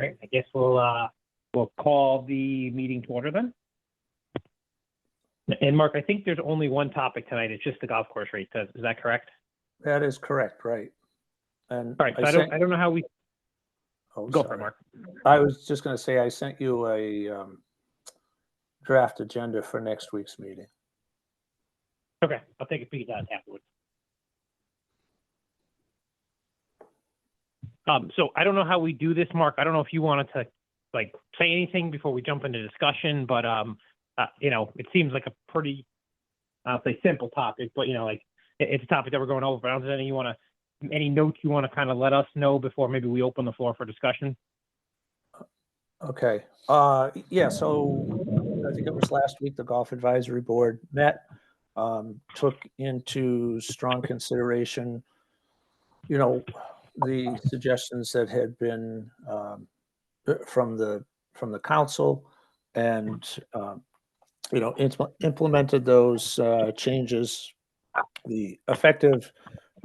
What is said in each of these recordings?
Right. I guess we'll call the meeting to order then. And Mark, I think there's only one topic tonight. It's just the golf course rate. Is that correct? That is correct, right. And All right. So I don't know how we go for it, Mark. I was just going to say I sent you a draft agenda for next week's meeting. Okay, I'll take a peek at that afterwards. So I don't know how we do this, Mark. I don't know if you wanted to say anything before we jump into discussion, but it seems like a pretty, I'll say simple topic, but it's a topic that we're going over. But I don't know any notes you want to kind of let us know before maybe we open the floor for discussion. Okay. Yeah. So I think it was last week the Golf Advisory Board met, took into strong consideration, the suggestions that had been from the council, and implemented those changes. The effective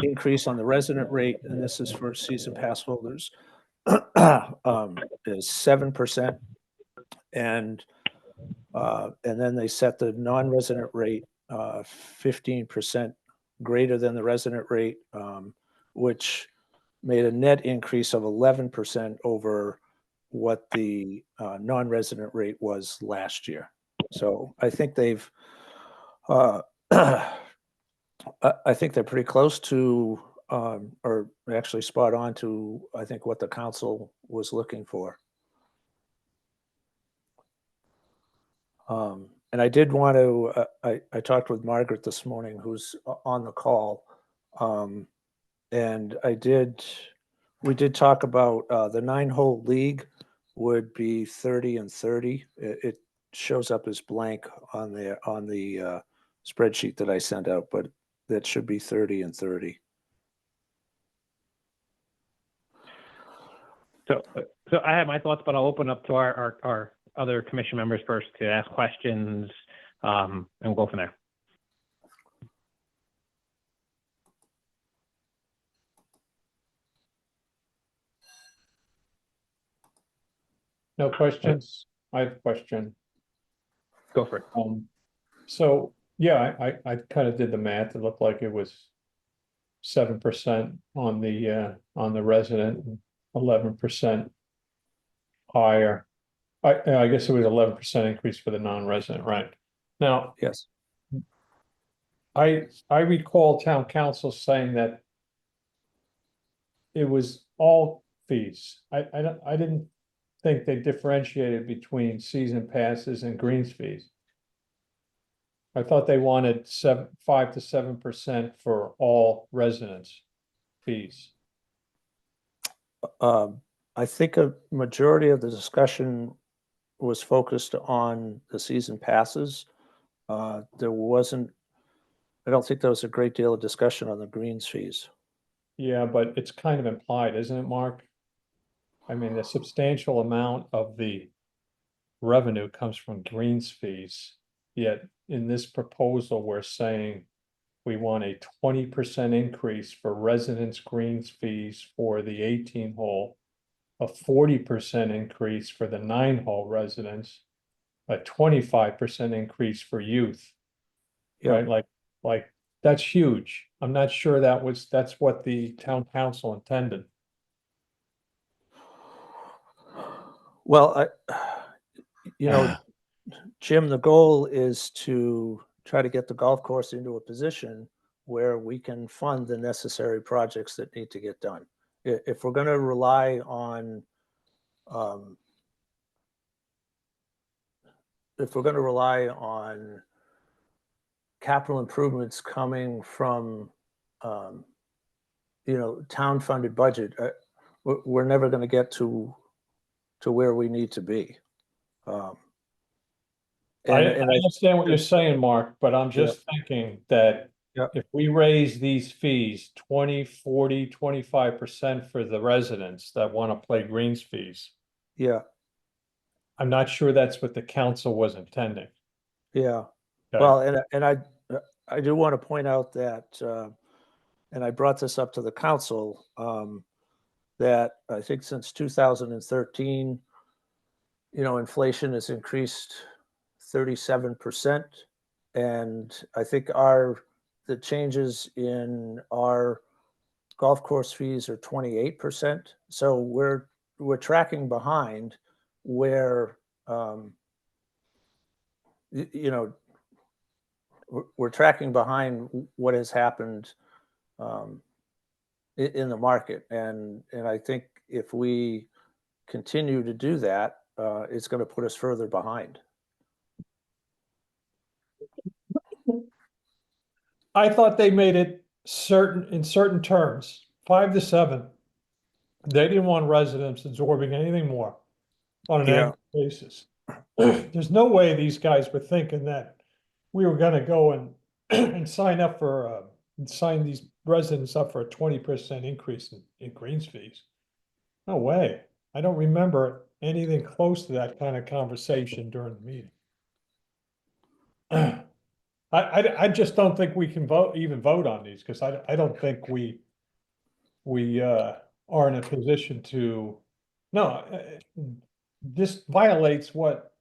increase on the resident rate, and this is for season pass holders, is 7%, and then they set the non-resident rate 15% greater than the resident rate, which made a net increase of 11% over what the non-resident rate was last year. So I think they've, I think they're pretty close to, or actually spot on to, I think, what the council was looking for. And I did want to, I talked with Margaret this morning, who's on the call, and we did talk about the 9-hole league would be 30 and 30. It shows up as blank on the spreadsheet that I sent out, but that should be 30 and 30. So I have my thoughts, but I'll open up to our other commission members first to ask questions, and we'll go from there. No questions? I have a question. Go for it. So yeah, I kind of did the math. It looked like it was 7% on the resident, and 11% higher. I guess it was 11% increase for the non-resident, right? Now, Yes. I recall town council saying that it was all fees. I didn't think they differentiated between season passes and greens fees. I thought they wanted 5 to 7% for all residents fees. I think a majority of the discussion was focused on the season passes. There wasn't, I don't think there was a great deal of discussion on the greens fees. Yeah, but it's kind of implied, isn't it, Mark? I mean, a substantial amount of the revenue comes from greens fees, yet in this proposal, we're saying we want a 20% increase for residents' greens fees for the 18-hole, a 40% increase for the 9-hole residents, a 25% increase for youth. Yeah. Right? Like that's huge. I'm not sure that's what the town council intended. Well, Jim, the goal is to try to get the golf course into a position where we can fund the necessary projects that need to get done. If we're going to rely on, capital improvements coming from, town-funded budget, we're never going to get to where we need to be. I understand what you're saying, Mark, but I'm just thinking that if we raise these fees 20, 40, 25% for the residents that want to play greens fees. Yeah. I'm not sure that's what the council was intending. Yeah. Okay. Well, and I do want to point out that, and I brought this up to the council, that I think since 2013, inflation has increased 37%. And I think the changes in our golf course fees are 28%. So we're tracking behind where, we're tracking behind what has happened in the market. And I think if we continue to do that, it's going to put us further behind. I thought they made it in certain terms, 5 to 7. They didn't want residents absorbing anything more on an Yeah. annual basis. There's no way these guys were thinking that we were gonna go and sign these residents up for a 20% increase in greens fees. No way. I don't remember anything close to that kind of conversation during the meeting. I just don't think we can even vote on these, because I don't think we are in a position to, no, this violates what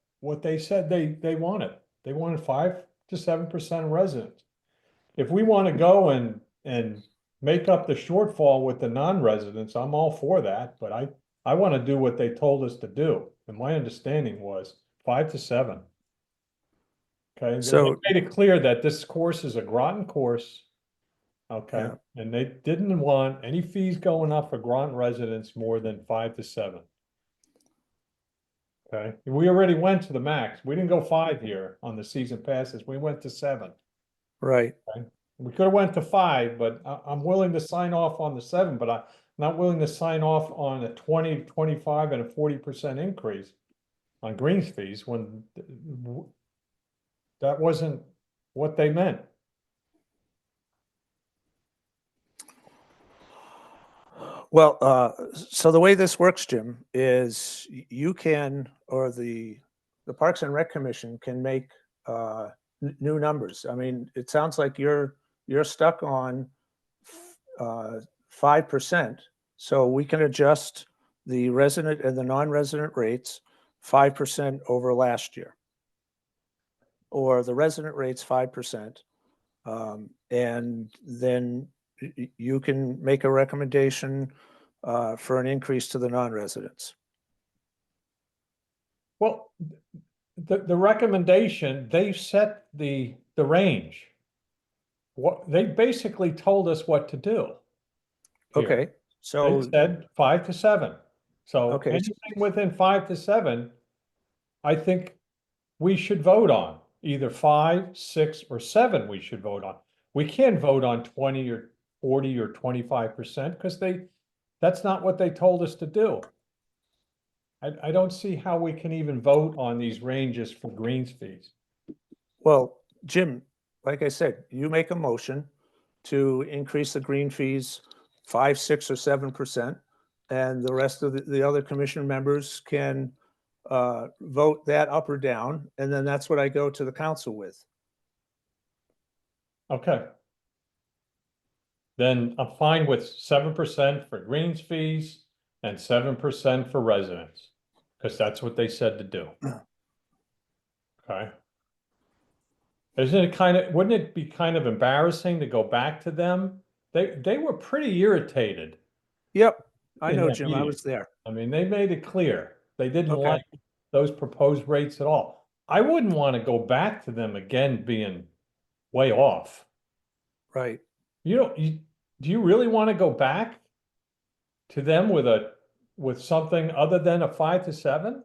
they said they wanted. They wanted 5 to 7% of residents. If we want to go and make up the shortfall with the non-residents, I'm all for that, but I want to do what they told us to do. And my understanding was 5 to 7. Okay, So they made it clear that this course is a Groton course. Okay, Yeah. and they didn't want any fees going up for Groton residents more than 5 to 7. Okay, we already went to the max. We didn't go 5 here on the season passes. We went to 7. right. We could have went to 5, but I'm willing to sign off on the 7, but I'm not willing to sign off on a 20, 25, and a 40% increase on greens fees when that wasn't what they meant. Well, so the way this works, Jim, is you can, or the Parks and Rec Commission can make new numbers. I mean, it sounds like you're stuck on 5%. So we can adjust the resident and the non-resident rates 5% over last year, or the resident rates 5%, and then you can make a recommendation for an increase to the non-residents. Well, the recommendation, they set the range. What they basically told us what to do. Here. Okay, so They said 5 to 7. So Okay. anything within 5 to 7, I think we should vote on. Either 5, 6, or 7 we should vote on. We can't vote on 20 or 40 or 25% because that's not what they told us to do. I don't see how we can even vote on these ranges for greens fees. well, Jim, like I said, you make a motion to increase the green fees 5, 6, or 7%, and the rest of the other commission members can vote that up or down, and then that's what I go to the council with. Okay. Then I'm fine with 7% for greens fees and 7% for residents, because that's what they said to do. Okay. Wouldn't it be kind of embarrassing to go back to them? They were pretty irritated. Yep, I In know, that Jim, I meeting. was there. I mean, they made it clear they didn't Okay. like those proposed rates at all. I wouldn't want to go back to them again being way off. Right. Do you really want to go back to them with something other than a 5 to 7?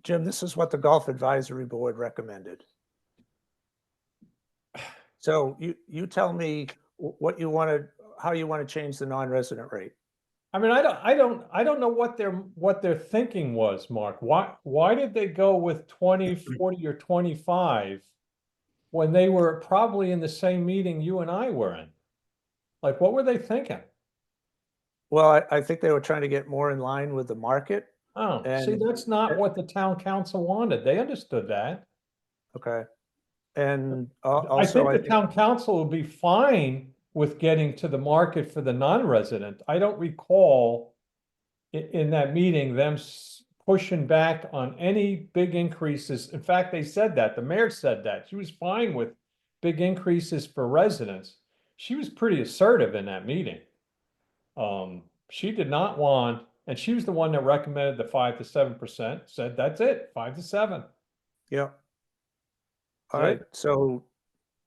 Jim, this is what the Golf Advisory Board recommended. So you tell me what you want to, how you want to change the non-resident rate. I mean, I don't know what their thinking was, Mark. Why did they go with 20, 40, or 25 when they were probably in the same meeting you and I were in? Like, what were they thinking? Well, I think they were trying to get more in line with the market. Oh, see, And- that's not what the town council wanted. They understood that. Okay. And I also, think the town council would be fine with getting to the market for the non-resident. I don't recall in that meeting them pushing back on any big increases. In fact, they said that, the mayor said that. She was fine with big increases for residents. She was pretty assertive in that meeting. She did not want, and she was the one that recommended the 5 to 7%, said that's it, 5 to 7. Yeah. All That's right, it. so,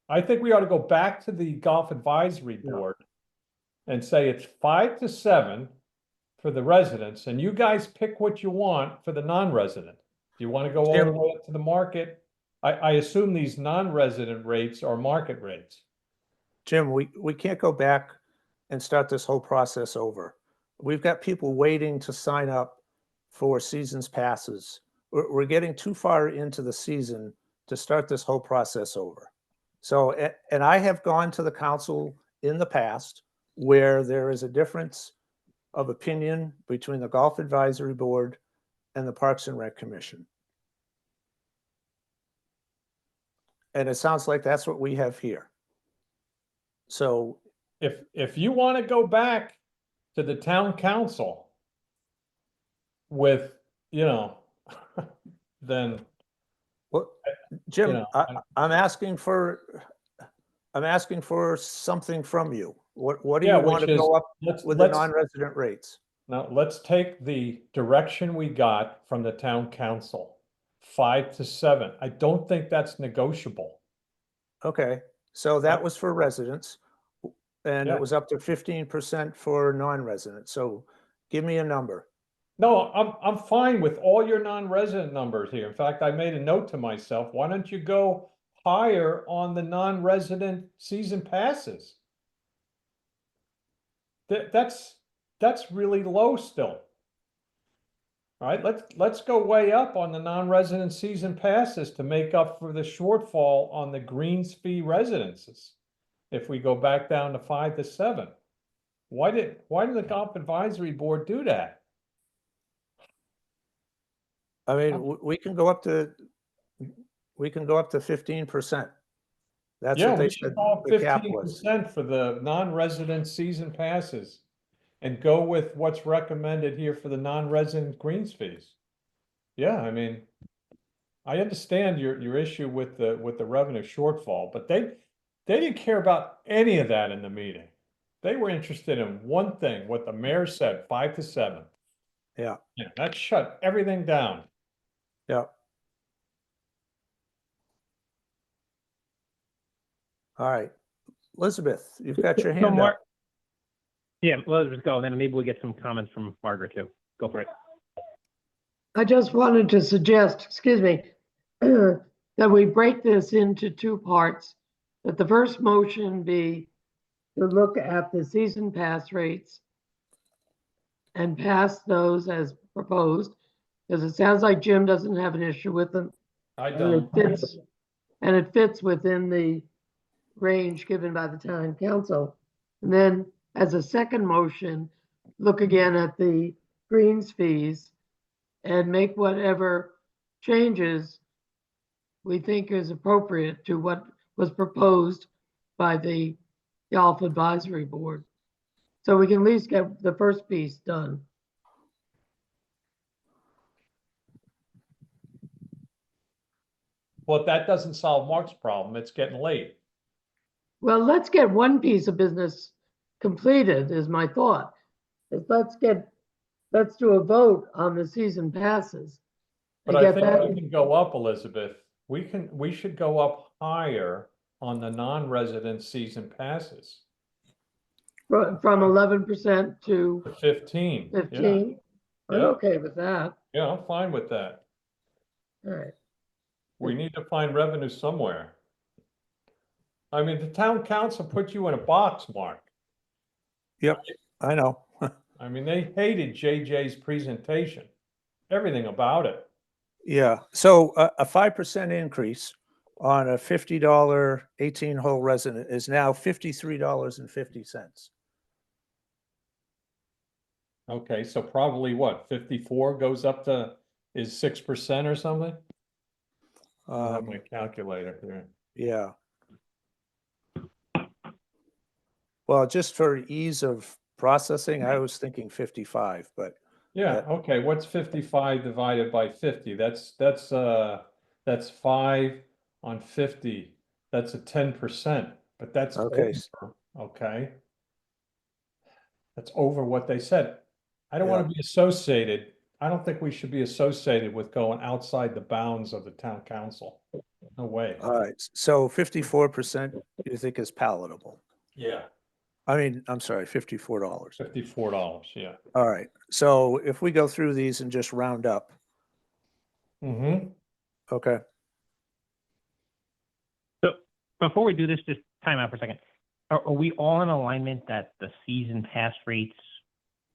I think we ought to go back to the Golf Advisory Yeah. Board and say it's 5 to 7 for the residents, and you guys pick what you want for the non-resident. Do you want to go all the Jim- way up to the market? I assume these non-resident rates are market rates. Jim, we can't go back and start this whole process over. We've got people waiting to sign up for seasons passes. We're getting too far into the season to start this whole process over. So, and I have gone to the council in the past where there is a difference of opinion between the Golf Advisory Board and the Parks and Rec Commission. And it sounds like that's what we have here. So, If you want to go back to the town council with, then, what, Jim, know, I'm asking for something from you. What do Yeah, you want which to is, go up let's, with the let's, non-resident rates? now let's take the direction we got from the town council, 5 to 7. I don't think that's negotiable. Okay, so that was for residents, and Yeah. it was up to 15% for non-residents. So give me a number. No, I'm fine with all your non-resident numbers here. In fact, I made a note to myself, why don't you go higher on the non-resident season passes? That's really low still. All right, let's go way up on the non-resident season passes to make up for the shortfall on the greens fee residences. If we go back down to 5 to 7, why did the Golf Advisory Board do that? I mean, we can go up to 15%. That's Yeah, what they we should said call the cap was. 15% for the non-resident season passes and go with what's recommended here for the non-resident greens fees. Yeah, I mean, I understand your issue with the revenue shortfall, but they didn't care about any of that in the meeting. They were interested in one thing, what the mayor said, 5 to 7. Yeah, Yeah, that shut everything down. yeah. All right. Elizabeth, you've got your So hand up. Mark, yeah, let's just go, and then maybe we'll get some comments from Margaret too. Go for it. I just wanted to suggest, excuse me, that we break this into two parts. That the first motion be to look at the season pass rates and pass those as proposed, because it sounds like Jim doesn't have an issue with them. I And don't. it fits within the range given by the town council. And then as a second motion, look again at the greens fees and make whatever changes we think is appropriate to what was proposed by the Golf Advisory Board. So we can at least get the first piece done. Well, that doesn't solve Mark's problem. It's getting late. Well, let's get one piece of business completed is my thought. Let's do a vote on the season passes. But and I get think that- we can go up, Elizabeth. We should go up higher on the non-resident season passes. From 11% to To 15. Yeah, 15. I'm Yeah. okay with that. yeah, I'm fine with that. All right. We need to find revenue somewhere. I mean, the town council put you in a box, Mark. Yep, I know. I mean, they hated JJ's presentation, everything about it. Yeah, so a 5% increase on a $50 18-hole resident is now $53.50. Okay, so probably what, 54 goes up to, is 6% or something? I have my calculator here. Yeah. Well, just for ease of processing, I was thinking 55, but Yeah, okay, what's 55 divided by 50? That's 5 on 50. That's a 10%, but that's okay. over, okay? That's over what they said. I don't want to be associated. I don't think we should be associated with going outside the bounds of the town council. No way. All right, so 54% you think is palatable? Yeah. I mean, I'm sorry, $54. $54, yeah. All right, so if we go through these and just round up, Mm-hmm. okay? So before we do this, just time out for a second. Are we all in alignment that the season pass rates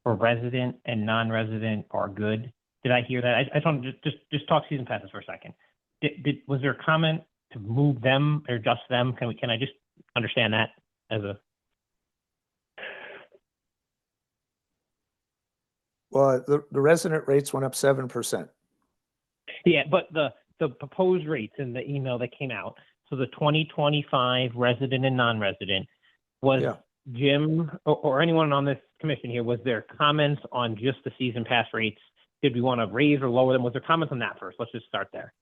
for resident and non-resident are good? Did I hear that? I just want to just talk season passes for a second. Was there a comment to move them or adjust them? Can I just understand that as a? Well, the resident rates went up 7%. Yeah, but the proposed rates in the email that came out. So the 2025 resident and non-resident was Yeah. Jim or anyone on this commission here, was there comments on just the season pass rates? Did we want to raise or lower them? Was there comments on that first? Let's just start there.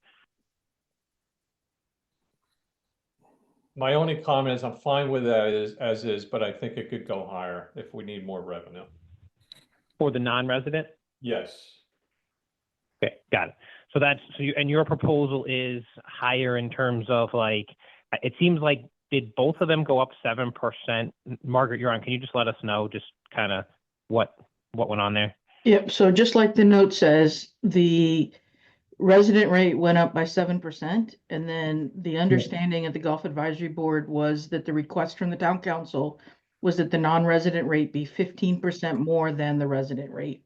My only comment is I'm fine with that as is, but I think it could go higher if we need more revenue. For the non-resident? Yes. Okay, got it. So that's, so you, and your proposal is higher in terms of like, it seems like, did both of them go up 7%? Margaret, you're on. Can you just let us know just kind of what went on there? Yep, so just like the note says, the resident rate went up by 7%. And then the understanding of the Golf Advisory Board was that the request from the town council was that the non-resident rate be 15% more than the resident rate.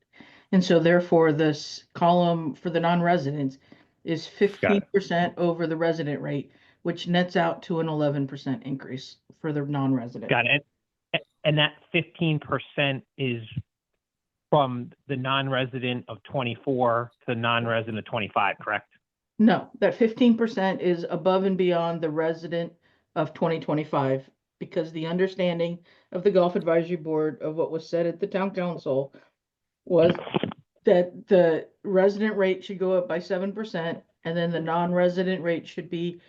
And so therefore, this column for the non-residents is 15% over the resident rate, which nets out to an 11% increase for the non-resident. Got it. And that 15% is from the non-resident of 24 to the non-resident of 25, correct? No, that 15% is above and beyond the resident of 2025, because the understanding of the Golf Advisory Board of what was said at the town council was that the resident rate should go up by 7%, and then the non-resident rate should be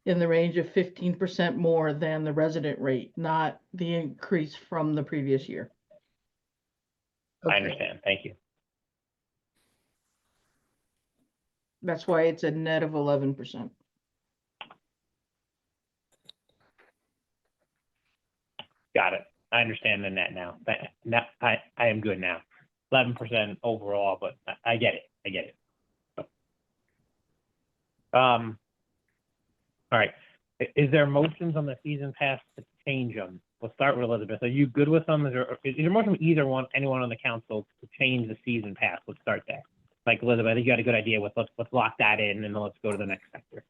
in the range of 15% more than the resident rate, not the increase from the previous year. I Okay. understand. Thank you. That's why it's a net of 11%. Got it. I understand the net now. Now I am good now. 11% overall, but I get it. I get it. All right. Is there motions on the season pass to change them? We'll start with Elizabeth. Are you good with them? Is there motion from anyone on the council to change the season pass? Let's start there. Like Elizabeth, I think you got a good idea with, let's lock that in and then let's go to the next sector.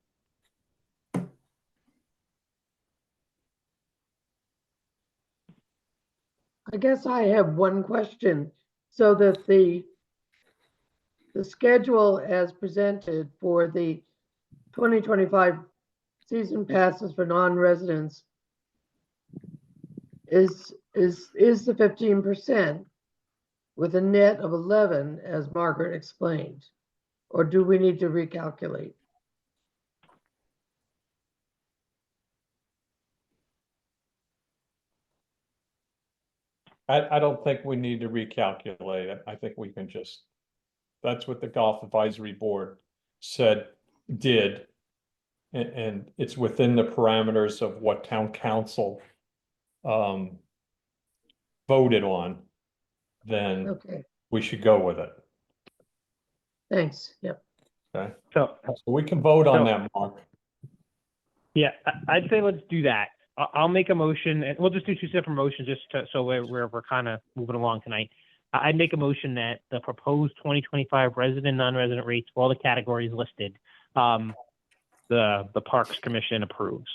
I guess I have one question, so that the schedule as presented for the 2025 season passes for non-residents is the 15% with a net of 11, as Margaret explained, or do we need to recalculate? I don't think we need to recalculate it. I think we can just, that's what the Golf Advisory Board did. And it's within the parameters of what town council voted on, then Okay, we should go with it. thanks. Yep. Okay, So so we can vote on So- that, Mark. yeah, I'd say let's do that. I'll make a motion, and we'll just do two separate motions just so we're kind of moving along tonight. I'd make a motion that the proposed 2025 resident, non-resident rates for all the categories listed, the Parks Commission approves.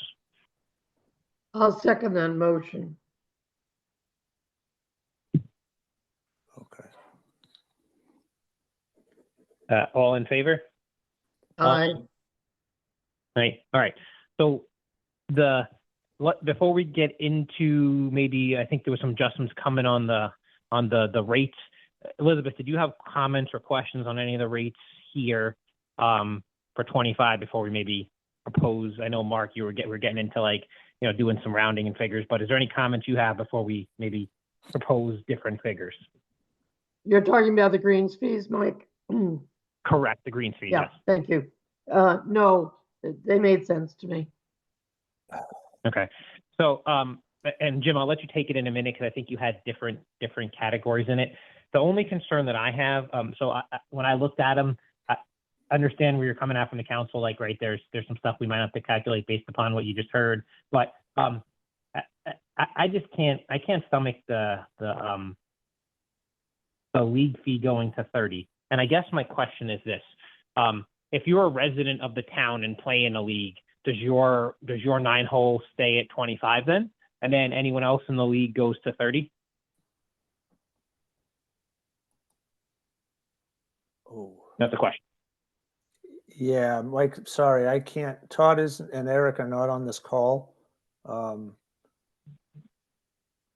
I'll second that motion. Okay. All in favor? Aye. Right. All right. So the before we get into maybe, I think there was some adjustments coming on the rates. Elizabeth, did you have comments or questions on any of the rates here for 25 before we maybe propose? I know, Mark, we're getting into like, doing some rounding and figures, but is there any comments you have before we maybe propose different figures? You're talking about the greens fees, Mike? Correct, the green fees, Yeah, yes. thank you. No, they made sense to me. Okay. So, and Jim, I'll let you take it in a minute because I think you had different categories in it. The only concern that I have, when I looked at them, I understand where you're coming at from the council. Like, right, there's some stuff we might have to calculate based upon what you just heard, but I just can't stomach the league fee going to 30. And I guess my question is this: if you're a resident of the town and play in a league, does your 9-hole stay at 25 then? And then anyone else in the league goes to 30? Oh, That's the question. yeah, Mike, sorry, I can't. Todd and Eric are not on this call.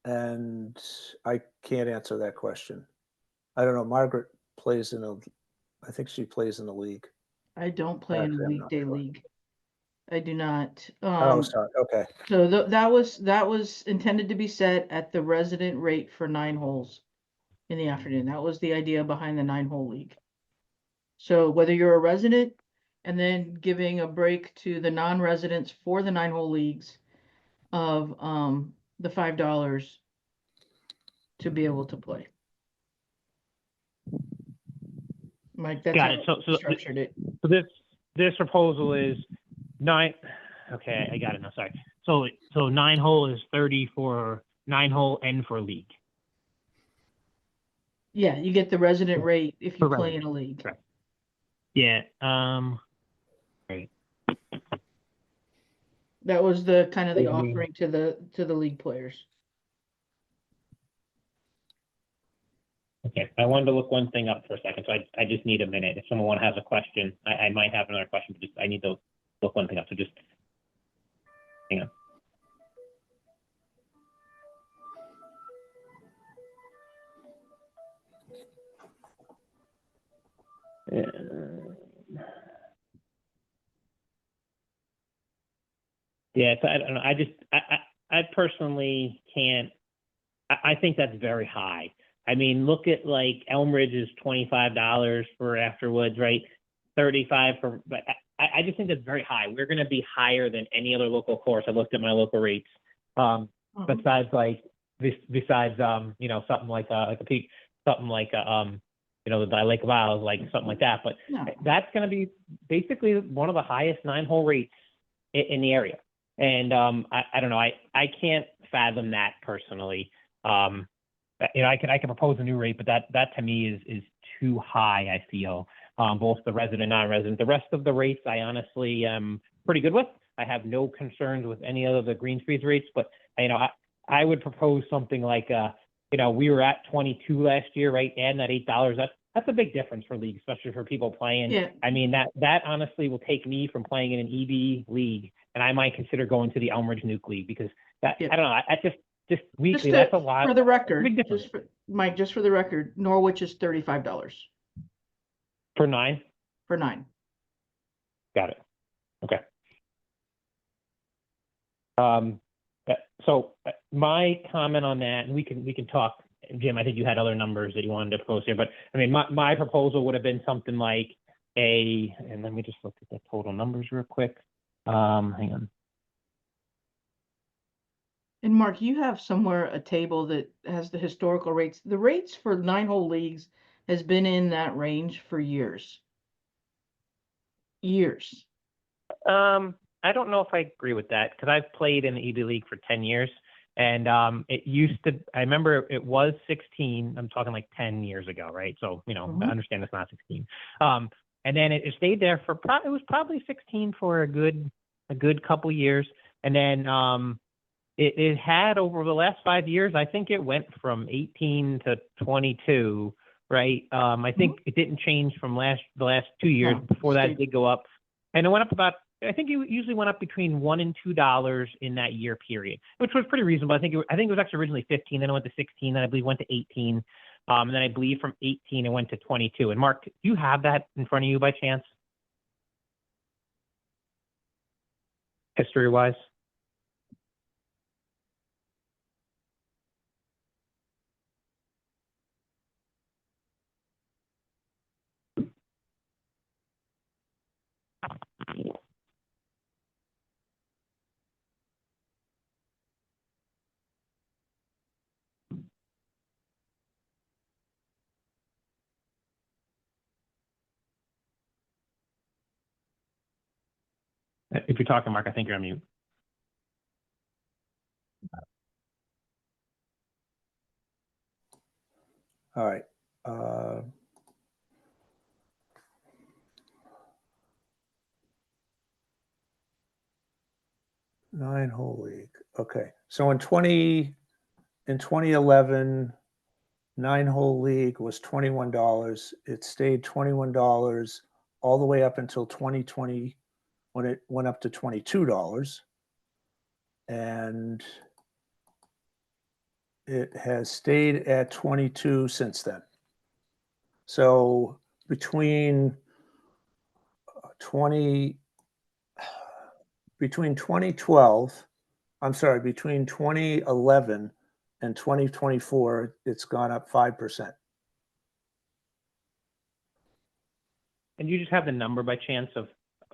And I can't answer that question. I don't know. Margaret plays I think she plays in the league. I don't play in Actually, a I'm not weekday sure. league. I do not. Oh, sorry. Okay. So that was intended to be set at the resident rate for 9 holes in the afternoon. That was the idea behind the 9-hole league. So whether you're a resident and then giving a break to the non-residents for the 9-hole leagues of the $5 to be able to play. Mike, that's Got how it. So we structured it. So this proposal is 9. Okay, I got it now. Sorry. So 9-hole is 30 for 9-hole and for league. Yeah, you get the resident rate if you For play in a league. Correct. Yeah. Right. That was the kind of the Mhm. offering to the league players. Okay. I wanted to look one thing up for a second, so I just need a minute. If someone has a question, I might have another question, but I need to look one thing up. So just hang on. Yeah, so I don't know. I personally can't. I think that's very high. I mean, look at like Elmridge is $25 for Afterwoods, right? 35 for, but I just think that's very high. We're going to be higher than any other local course. I looked at my local rates. Besides something like a peak, something like the Lake of Isles, like something like that. But No. that's going to be basically one of the highest 9-hole rates in the area. And I don't know. I can't fathom that personally. I can propose a new rate, but that to me is too high. I feel both the resident and non-resident. The rest of the rates, I honestly am pretty good with. I have no concerns with any of the green fees rates, but I would propose something like we were at 22 last year, right? Adding that $8, that's a big difference for leagues, especially for people playing. Yeah. I mean, that honestly will take me from playing in an EB league, and I might consider going to the Elmridge Nuke League because I don't know. I just weekly, that's a lot. For the record, big difference. just for the record, Norwich is $35 For 9. for 9. Got it. Okay. So my comment on that, and we can talk, Jim, I think you had other numbers that you wanted to post here, but I mean, my proposal would have been something like and let me just look at the total numbers real quick. Hang on. And Mark, you have somewhere a table that has the historical rates. The rates for 9-hole leagues has been in that range for years. Years. I don't know if I agree with that because I've played in the EB League for 10 years, and it used to. I remember it was 16. I'm talking like 10 years ago, right? So I understand it's not 16. And then it stayed there for it was probably 16 for a good couple years, and then it had over the last 5 years. I think it went from 18 to 22, right? I think it didn't change from the last 2 years. No, Before that, it did go up, and it went up about I think it usually went up between $1 and $2 in that year period, which was pretty reasonable. I think it was actually originally 15, then it went to 16, then I believe went to 18. And then I believe from 18 it went to 22. And Mark, do you have that in front of you by chance? History-wise? If you're talking, Mark, I think you're on mute. All right. 9-hole league. Okay. So in 2011, 9-hole league was $21. It stayed $21 all the way up until 2020 when it went up to $22. And it has stayed at 22 since then. So between 2012, between 2011 and 2024, it's gone up 5%. And you just have the number by chance of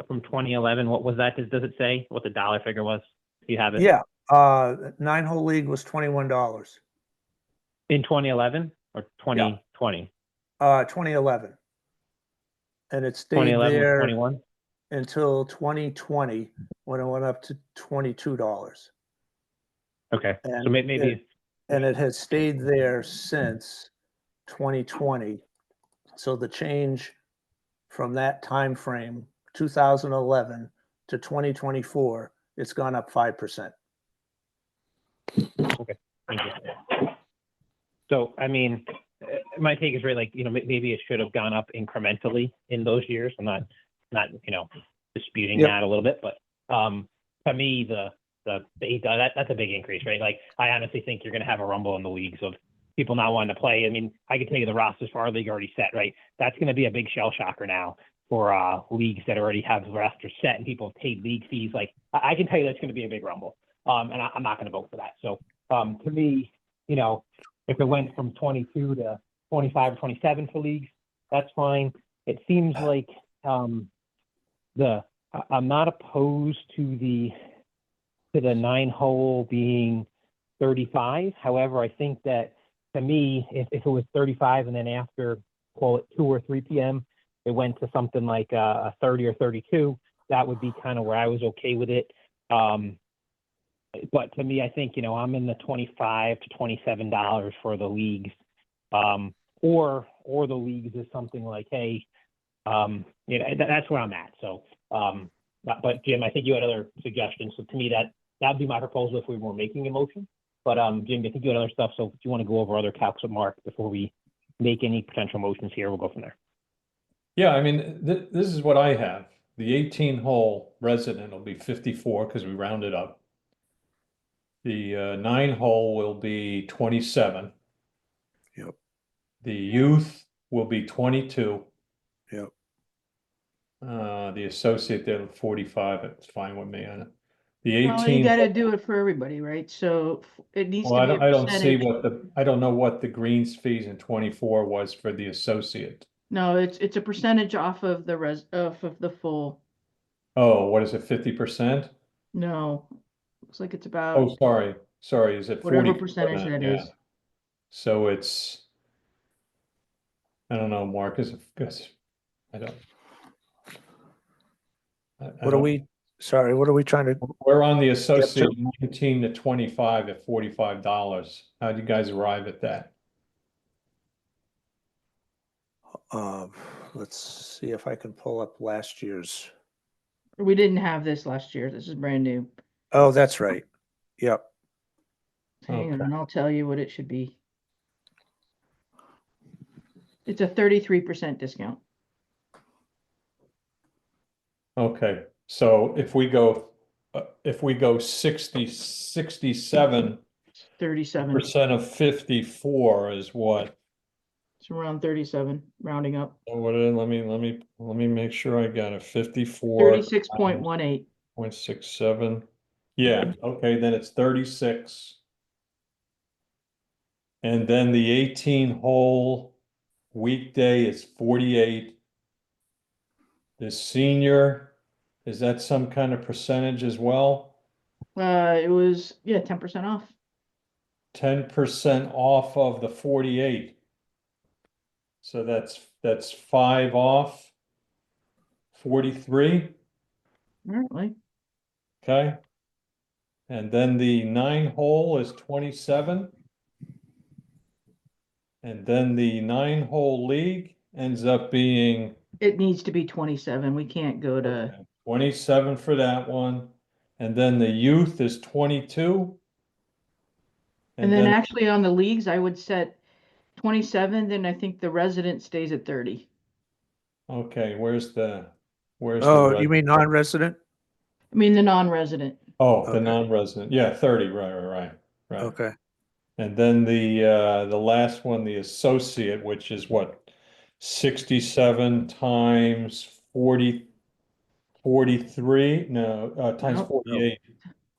from 2011? What was that? Does it say what the dollar figure was? Do you have it? Yeah, 9-hole league was $21. In 2011 or 2020? 2011. And it stayed 2011 was there 21? until 2020 when it went up to $22. Okay, so And maybe. and it has stayed there since 2020. So the change from that time frame, 2011 to 2024, it's gone up 5%. Okay, thank you. So, I mean, my take is right, like, maybe it should have gone up incrementally in those years. I'm not, disputing Yep. that a little bit, but, to me, that's a big increase, right? Like, I honestly think you're going to have a rumble in the leagues of people not wanting to play. I mean, I can tell you the rosters for our league already set, right? That's going to be a big shell shocker now for leagues that already have the rosters set and people have paid league fees. Like, I can tell you that's going to be a big rumble. And I'm not going to vote for that. So, to me, if it went from 22 to 25 or 27 for leagues, that's fine. It seems like I'm not opposed to the 9-hole being 35. However, I think that to me, if it was 35 and then after, call it 2 or 3 p.m., it went to something like a 30 or 32, that would be kind of where I was okay with it. But to me, I think, I'm in the $25 to $27 for the leagues. Or the leagues is something like, hey, that's where I'm at. So, but Jim, I think you had other suggestions. So to me, that'd be my proposal if we were making a motion. But Jim, I think you had other stuff. So if you want to go over other calcs with Mark before we make any potential motions here, we'll go from there. Yeah, I mean, this is what I have. The 18-hole resident will be 54 because we rounded up. The 9-hole will be 27. Yep. The youth will be 22. Yep. The associate there 45. It's fine with me. The Well, you 18. gotta do it for everybody, right? So it needs Well, to be a I don't see percentage. I don't know what the greens fees in 24 was for the associate. No, it's a percentage off of off of the full. Oh, what is it, 50%? No, looks like it's Oh, about sorry, is it 40%? whatever percentage that Yeah. is. So it's, I don't know, Mark, I don't. What are we trying to, We're on the associate 19 to 25 at $45. How do you guys arrive at that? let's see if I can pull up last year's. We didn't have this last year. This is brand new. Oh, that's right. Yep. Hang Okay. on, I'll tell you what it should be. It's a 33% discount. Okay, So if we go 67% 37, of 54 is what? it's around 37, rounding up. What let me make sure I got it. 54 36.18. 0.67. Yeah, okay, then it's 36. And then the 18 hole weekday is 48. The senior, is that some kind of percentage as well? It was, yeah, 10% off. 10% off of the 48. So that's 5 off. 43, Apparently. okay? And then the 9 hole is 27. And then the 9 hole league ends up being It needs to be 27. We can't go to, 27 for that one. And then the youth is 22. and then actually on the leagues, I would set 27, then I think the resident stays at 30. Okay, where's the Oh, res- you mean non-resident? I mean, the non-resident. Oh, the Okay. non-resident. Yeah, 30, right. Okay, And then the last one, the associate, which is what, 67 times 40, 43? No, times Nope. 48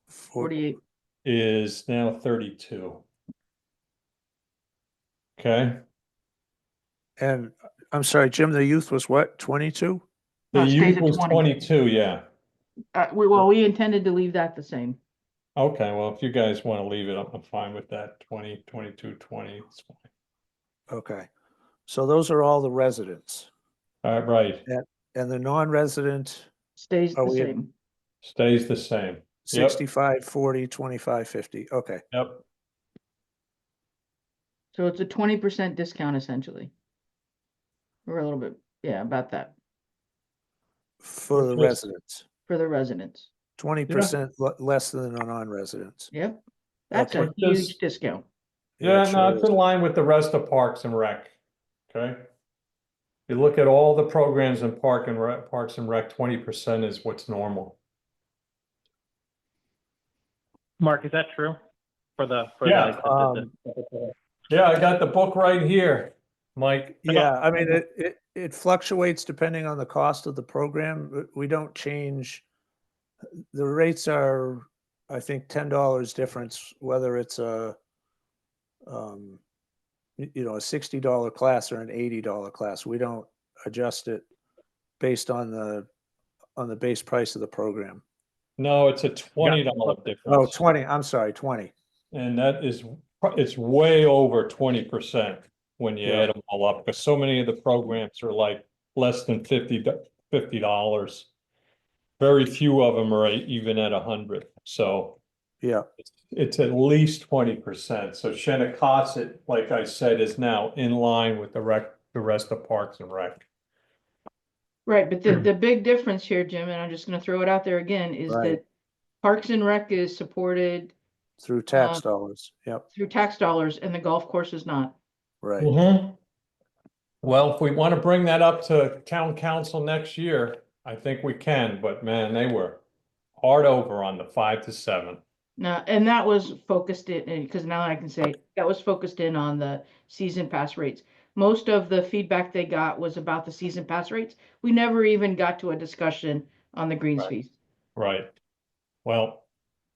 48. is now 32. Okay, and I'm sorry, Jim, the youth was what, 22? the No, it stays youth at was 20. 22, yeah. We intended to leave that the same. Okay, well, if you guys want to leave it, I'm fine with that. 20, 22, 20. It's fine. Okay, so those are all the residents, All right, and the non-resident, Stays Are the we at- same. stays the same. Yep, 65, 40, 25, 50, okay. yep. So it's a 20% discount essentially. Or a little bit, yeah, about that For the Which is- residents, for the residents. 20% less than the non-residents. Yep. That's Okay. a huge discount. Yeah, it no, sure it's is. in line with the rest of Parks and Rec. Okay. You look at all the programs in Parks and Rec, 20% is what's normal. Mark, is that true? Yeah, Yeah, I got the book right here, Mike. Yeah, I mean, it fluctuates depending on the cost of the program. We don't change. The rates are, I think, $10 difference, whether it's a $60 class or an $80 class. We don't adjust it based on the base price of the program. No, it's a $20 difference. Oh, 20, I'm sorry, 20. And it's way over 20% when you Yeah. add them all up, because so many of the programs are like less than $50. Very few of them are even at 100. So Yeah, it's at least 20%. So Shinnecock, like I said, is now in line with the rest of Parks and Rec. Right, but the big difference here, Jim, and I'm just gonna throw it out there again, is Right. that Parks and Rec is supported through tax dollars. Yep, through tax dollars and the golf course is not. right. Mm-hmm. Well, if we want to bring that up to town council next year, I think we can, but man, they were hard over on the 5 to 7. Now, and that was focused in, because now I can say, that was focused in on the season pass rates. Most of the feedback they got was about the season pass rates. We never even got to a discussion on the greens Right. fees. Right. Well,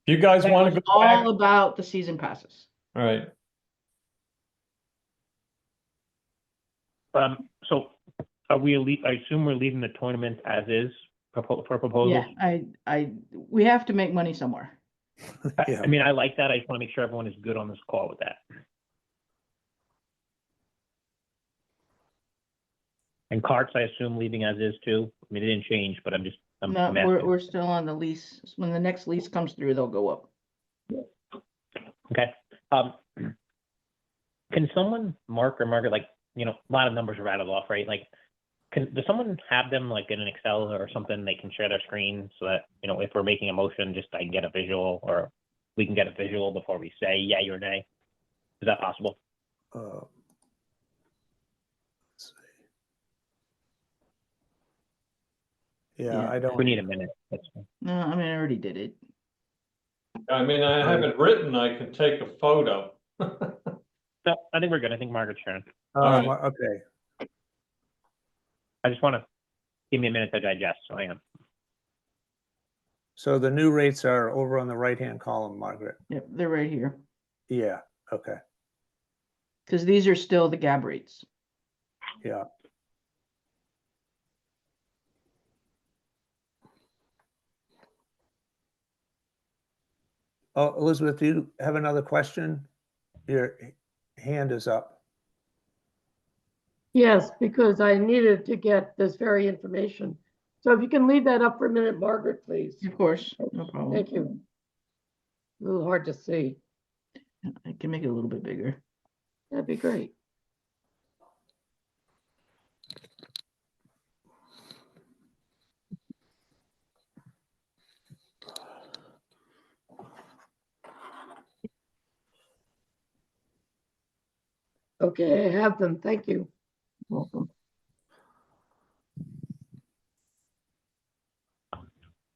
if you guys That want was to go back, all about the season passes. all right. So are we, I assume we're leaving the tournament as is for proposals? Yeah, we have to make money somewhere. Yeah. I mean, I like that. I just want to make sure everyone is good on this call with that. And carts, I assume leaving as is too. I mean, it didn't change, but I'm No, asking. we're still on the lease. When the next lease comes through, they'll go up. Okay. Can someone, Mark or Margaret, like, a lot of numbers are rattled off, right? Like, does someone have them like in an Excel or something they can share their screen so that, if we're making a motion, just I can get a visual, or we can get a visual before we say yay or nay? Is that possible? Let's see. Yeah, I We don't, need a minute. That's fine. No, I mean, I already did it. I mean, I have it written, I can take a photo. So I think we're good. I think Margaret's turn. right. okay. I just want to give me a minute to digest, so I am. So the new rates are over on the right-hand column, Margaret. Yep, they're right here. Yeah, okay, Because these are still the GAB rates. yeah. Oh, Elizabeth, do you have another question? Your hand is up. Yes, because I needed to get this very information. So if you can leave that up for a minute, Margaret, please. Of course, no problem. Thank you. A little hard to see. I can make it a little bit bigger. That'd be great. Okay, I have them. Thank you. Welcome.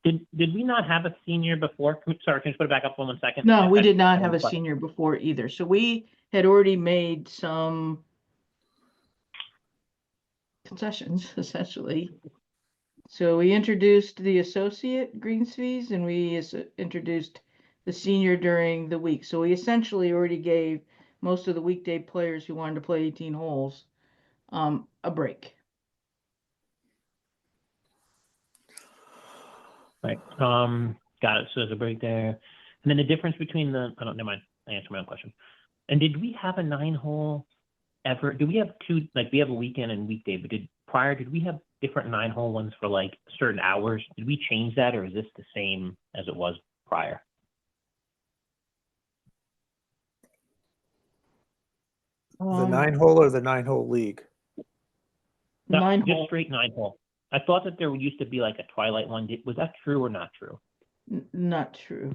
Did we not have a senior before? Sorry, can you put it back up 1 second? No, we did not I have a question. senior before either. So we had already made some concessions, essentially. So we introduced the associate greens fees and we introduced the senior during the week. So we essentially already gave most of the weekday players who wanted to play 18 holes a break. Right. Got it. So there's a break there. And then the difference between the, oh, no, never mind. I answered my own question. And did we have a 9-hole ever? Do we have two, like we have a weekend and weekday, but did we have different 9-hole ones for like certain hours? Did we change that or is this the same as it was prior? The 9-hole or the 9-hole league? No, 9-hole. just straight 9-hole. I thought that there used to be like a twilight one. Was that true or not true? Not true.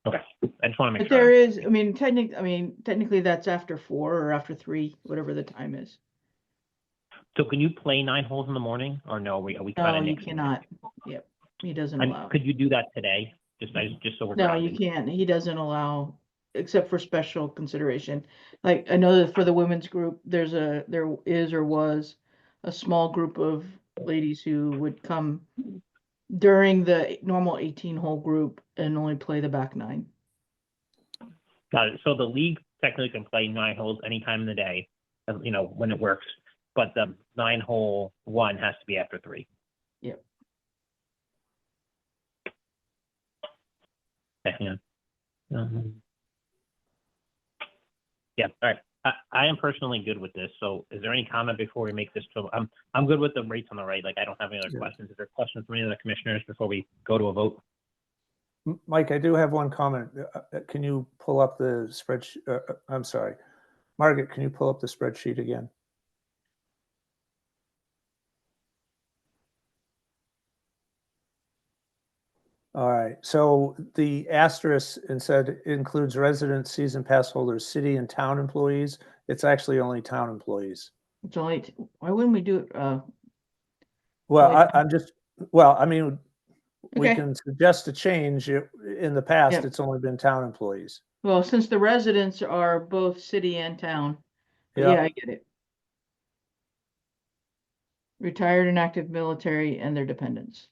Okay. I just want to make But sure. there is, I mean, technically that's after 4 or after 3, whatever the time is. So can you play 9 holes in the morning or no? Are we No, kind of you cannot. Yep, he doesn't And allow. could you do that today? Just so we're No, grounded. you can't. He doesn't allow, except for special consideration. Like, I know that for the women's group, there is or was a small group of ladies who would come during the normal 18-hole group and only play the back 9. Got it. So the league technically can play 9 holes anytime in the day, when it works. But the 9-hole one has to be after 3. Yep. Okay, hang on. Yeah. All right. I am personally good with this. So is there any comment before we make this? I'm good with the rates on the right. Like I don't have any other Yeah. questions. Is there questions from any of the commissioners before we go to a vote? Mike, I do have one comment. Can you pull up the spreadsheet? I'm sorry. Margaret, can you pull up the spreadsheet again? All right, so the asterisk and said includes resident season pass holders, city and town employees. It's actually only town employees. It's only, why wouldn't we do it? Well, Well, I mean, we Okay. can suggest a change. In the past, Yep. it's only been town employees. Well, since the residents are both city and town, but Yeah. yeah, I get it. Retired and active military and their dependents.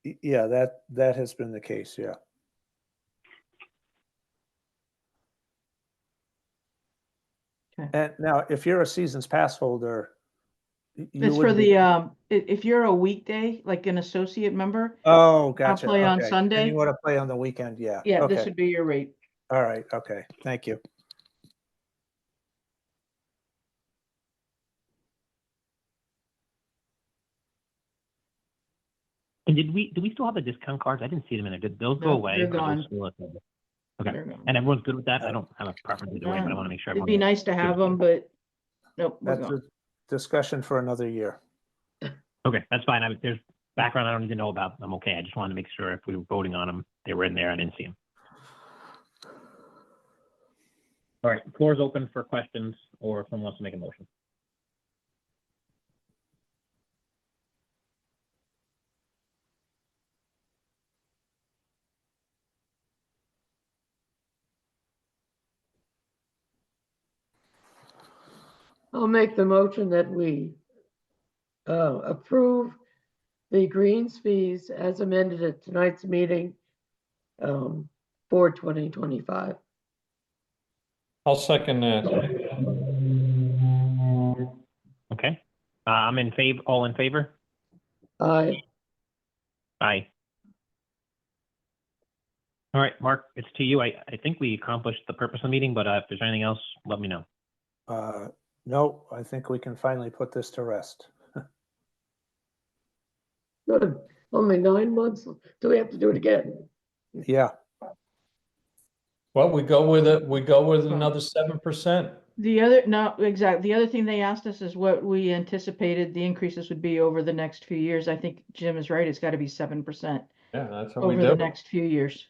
Yeah, that has been the case, yeah. Okay. And now, if you're a season's pass holder, It's for the, if you're a weekday, like an associate member, Oh, gotcha. play on Okay. And Sunday? you want to play on the weekend? Yeah. yeah, this Okay. would be your rate. All right. Okay. Thank you. And do we still have the discount cards? I didn't see them in there. Did those go No, away? they're or those gone. still at the- Okay. They're gone. And everyone's good with that? I don't have a preference either way, but I want to make sure. It'd be nice to have them, but nope, we're That's gone. a discussion for another year. Okay, that's fine. There's background I don't need to know about. I'm okay. I just wanted to make sure if we were voting on them, they were in there. I didn't see them. All right, floor is open for questions or if someone wants to make a motion. I'll make the motion that we approve the greens fees as amended at tonight's meeting for 2025. I'll second that. Okay. I'm in favor, all in favor? Aye. Aye. All right, Mark, it's to you. I think we accomplished the purpose of the meeting, but if there's anything else, let me know. No, I think we can finally put this to rest. Good. Only 9 months. Do we have to do it again? Yeah, Well, we go with it, we go with another 7%. No, exactly. The other thing they asked us is what we anticipated the increases would be over the next few years. I think Jim is right. It's got to be 7% Yeah, that's what we over the do. next few years.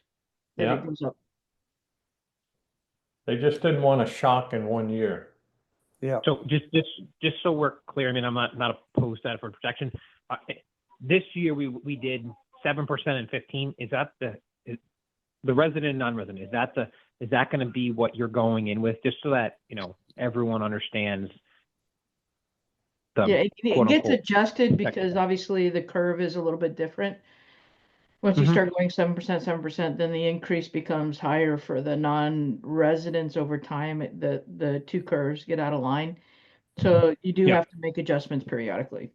That Yeah. it goes up. They just didn't want a shock in 1 year. yeah. So just so we're clear, I mean, I'm not opposed to that for protection. This year we did 7% and 15. Is that the resident and non-resident? Is that going to be what you're going in with, just so that everyone understands? Yeah, it gets quote-unquote adjusted protection. because obviously the curve is a little bit different. Once you Mhm. start going 7%, then the increase becomes higher for the non-residents over time. The two curves get out of line. So you do Yeah. have to make adjustments periodically.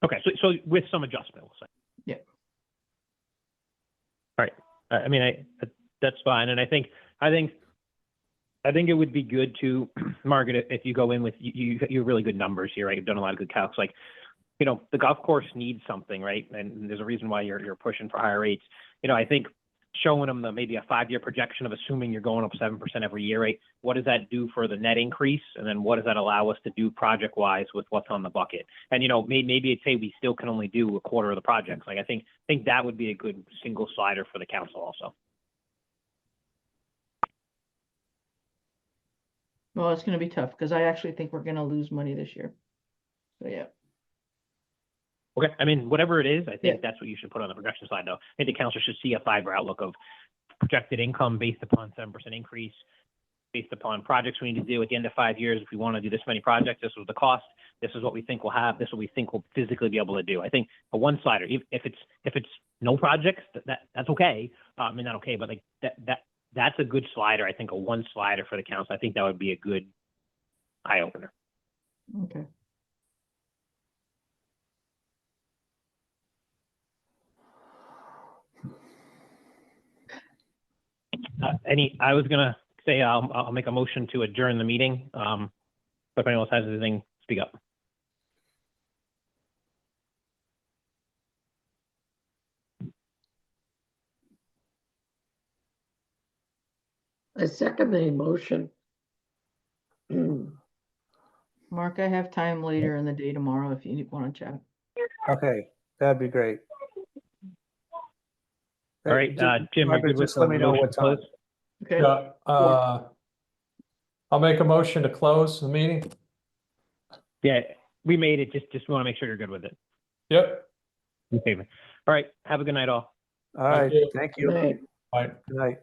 Okay, so with some adjustment, we'll say. Yeah. All right. I mean, that's fine, and I think it would be good to, Margaret, if you go in with you have really good numbers here, right? You've done a lot of good calcs. Like, the golf course needs something, right? And there's a reason why you're pushing for higher rates. I think showing them maybe a 5-year projection of assuming you're going up 7% every year, right? What does that do for the net increase? And then what does that allow us to do project wise with what's on the bucket? And, maybe it'd say we still can only do a quarter of the projects. Like, I think that would be a good single slider for the council also. Well, it's going to be tough because I actually think we're going to lose money this year. So yeah. Okay, I mean, whatever it is, I think Yeah. that's what you should put on the projection slide, though. I think the council should see a 5-year outlook of projected income based upon 7% increase, based upon projects we need to do at the end of 5 years. If we want to do this many projects, this was the cost. This is what we think we'll have. This is what we think we'll physically be able to do. I think a one slider, if it's no projects, that's okay. I mean, not okay, but like that's a good slider. I think a one slider for the council. I think that would be a good eye opener. Okay. I was gonna say I'll make a motion to adjourn the meeting. If anyone else has anything, speak up. I second the motion. Mark, I have time later in the day tomorrow if you want to chat. Okay, that'd be great. All right, Jim, you're Margaret, good with just let the me know motion what to time. close? Okay. Yeah, I'll make a motion to close the meeting. Yeah, we made it. Just want to make sure you're good with it. Yep. In favor. All right. Have a good night, all. All right, you. thank you. Right. Bye. Good night.